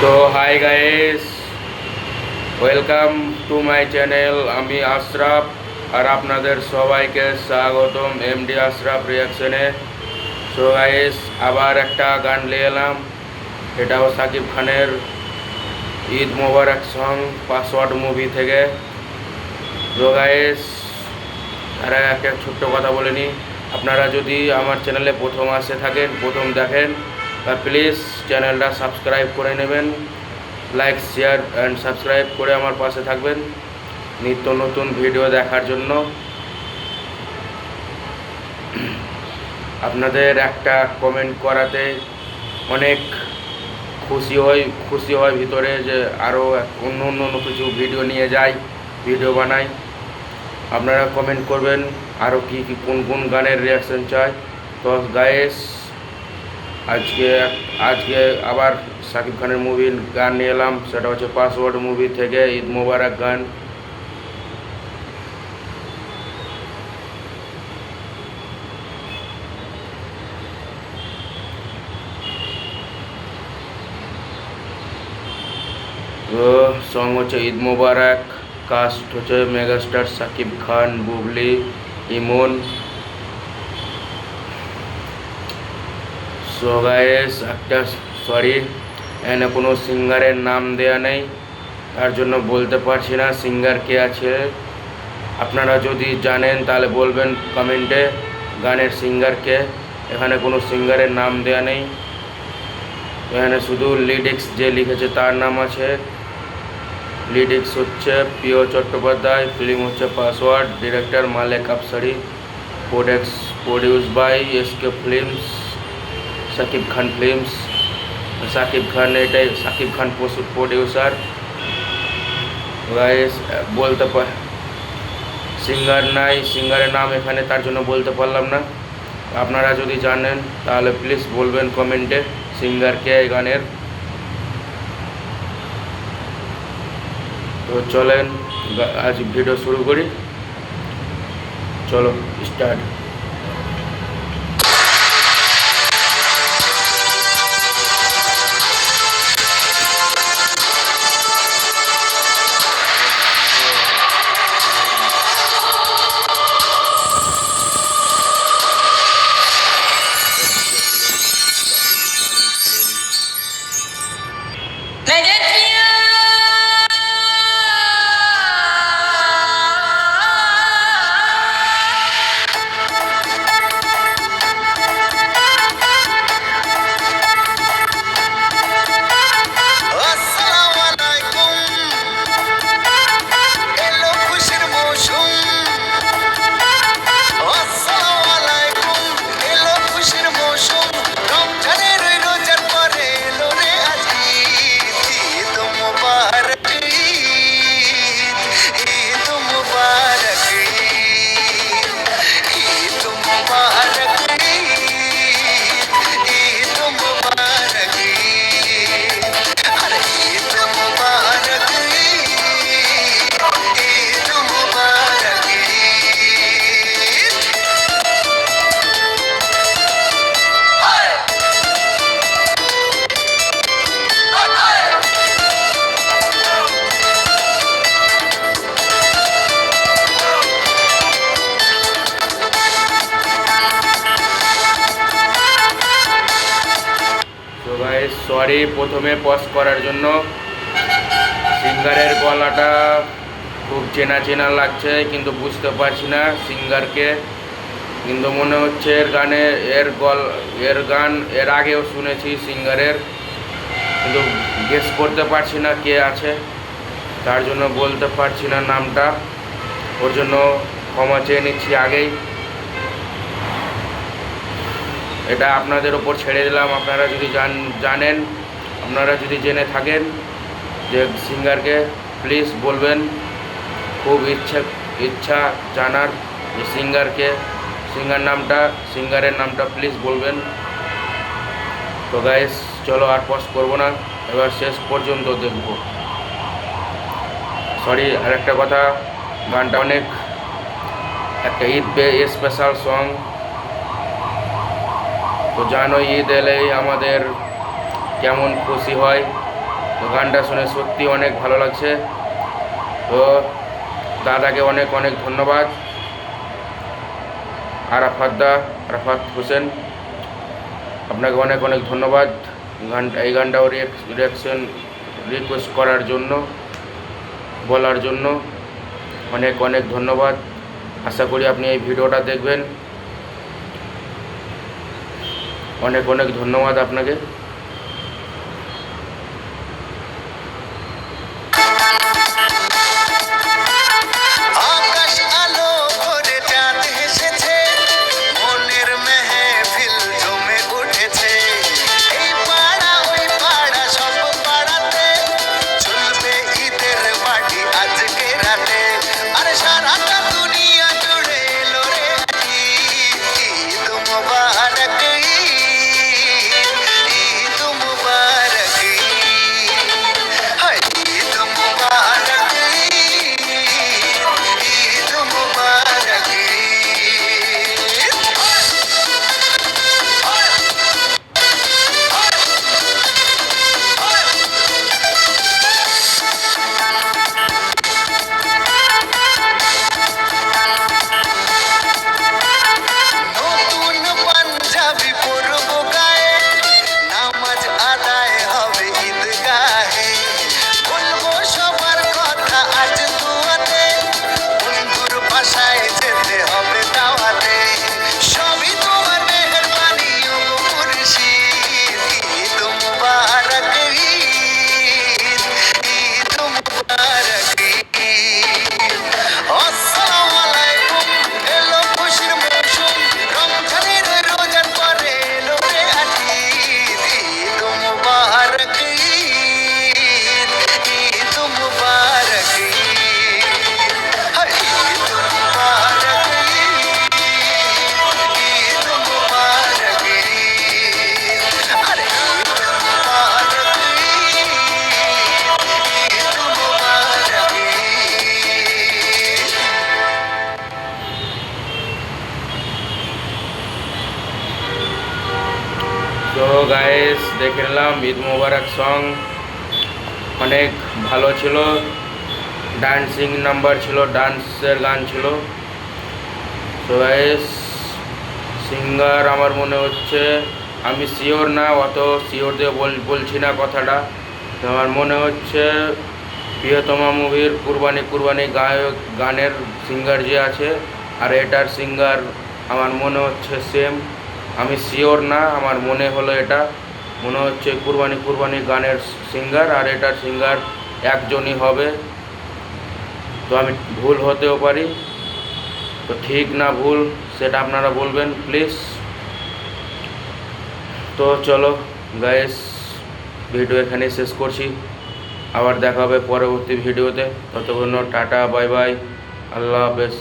তো hi guys, welcome to my channel. আমি আশরাফ আর আপনাদের সবাইকে স্বাগতম এমডি আশরাফ রিয়াকশনে। সো গাইস, আবার একটা গান নিয়ে এলাম। এটাও সাকিব খানের ঈদ মোবারক সং পাসওয়ার্ড মুভি থেকে। তো গাইস, আর একটা ছোট্ট কথা বলে নিই, আপনারা যদি আমার চ্যানেলে প্রথম আসে থাকেন, প্রথম দেখেন, তা প্লিজ চ্যানেলটা সাবস্ক্রাইব করে নেবেন। লাইক, শেয়ার অ্যান্ড সাবস্ক্রাইব করে আমার পাশে থাকবেন নিত্য নতুন ভিডিও দেখার জন্য। আপনাদের একটা কমেন্ট করাতে অনেক খুশি হয় ভিতরে, যে আরও অন্য কিছু ভিডিও নিয়ে যাই, ভিডিও বানাই। আপনারা কমেন্ট করবেন আরও কোন গানের রিয়াকশন চাই। তো গাইস, আজকে আবার সাকিব খানের মুভির গান নিয়ে এলাম। সেটা হচ্ছে পাসওয়ার্ড মুভি থেকে ঈদ মোবারক গান। তো সং হচ্ছে ঈদ মোবারক, কাস্ট হচ্ছে মেগাস্টার সাকিব খান, বুবলি, ইমন। সো গাইস, সরি, এখানে কোনো সিঙ্গারের নাম দেয়া নেই, তার জন্য বলতে পারছি না সিঙ্গার কে আছে। আপনারা যদি জানেন তাহলে বলবেন কমেন্টে গানের সিঙ্গার কে। এখানে কোনো সিঙ্গারের নাম দেয়া নেই, এখানে শুধু লিরিক্স যে লিখেছে তার নাম আছে। লিরিক্স হচ্ছে প্রিয় চট্টোপাধ্যায়, ফিল্ম হচ্ছে Password, director Malek Afsari, produce by SK films, Shakib Khan films. Shakib Khan, এটাই সাকিব খান প্রডিউসার। গাইস, বলতে সিঙ্গার নাই, সিঙ্গারের নাম এখানে, তার জন্য বলতে পারলাম না। আপনারা যদি জানেন তাহলে প্লিজ বলবেন কমেন্টে সিঙ্গার কে এই গানের। তো চলেন আজ ভিডিও শুরু করি, চলো স্টার্ট। সরি প্রথমে পজ করার জন্য। সিঙ্গারের গলাটা খুব চেনা চেনা লাগছে, কিন্তু বুঝতে পারছি না সিঙ্গারকে। কিন্তু মনে হচ্ছে এর গান এর আগেও শুনেছি সিঙ্গারের, কিন্তু গেস করতে পারছি না কে আছে, তার জন্য বলতে পারছি না নামটা। ওর জন্য ক্ষমা চেয়ে নিচ্ছি আগেই। এটা আপনাদের ওপর ছেড়ে দিলাম। আপনারা যদি জানেন, আপনারা যদি জেনে থাকেন যে সিঙ্গারকে, প্লিজ বলবেন। খুব ইচ্ছা জানার যে সিঙ্গারের নামটা প্লিজ বলবেন। তো গাইস, চলো আর পজ করবো না, এবার শেষ পর্যন্ত দেখব। সরি, আর একটা কথা, গানটা অনেক একটা ঈদ স্পেশাল সং। তো জানো ঈদ এলেই আমাদের কেমন খুশি হয়, তো গানটা শুনে সত্যি অনেক ভালো লাগছে। তো দাদাকে অনেক অনেক ধন্যবাদ। আরাফাত হোসেন, আপনাকে অনেক অনেক ধন্যবাদ এই গানটাও রিকোয়েস্ট করার জন্য, বলার জন্য অনেক অনেক ধন্যবাদ। আশা করি আপনি এই ভিডিওটা দেখবেন। অনেক অনেক ধন্যবাদ আপনাকে। তো গাইস, দেখে নিলাম ঈদ মোবারক সং, অনেক ভালো ছিল। ডান্সিং নাম্বার ছিল, ডান্সের গান ছিল। তো গাইস, সিঙ্গার আমার মনে হচ্ছে, আমি শিওর না, অত শিওর দিয়ে বলছি না কথাটা, তো আমার মনে হচ্ছে প্রিয়তমা মুভির কুরবানি গায়ক গানের সিঙ্গার যে আছে আর এটার সিঙ্গার আমার মনে হচ্ছে সেম। আমি শিওর না, আমার মনে হলো এটা মনে হচ্ছে কুরবানি গানের সিঙ্গার আর এটার সিঙ্গার একজনই হবে। তো আমি ভুল হতেও পারি, তো ঠিক না ভুল সেটা আপনারা বলবেন প্লিজ। তো চলো গাইস, ভিডিও এখানেই শেষ করছি। আবার দেখা হবে পরবর্তী ভিডিওতে। ততক্ষণ টাটা, বাই বাই, আল্লাহ হাফেজ।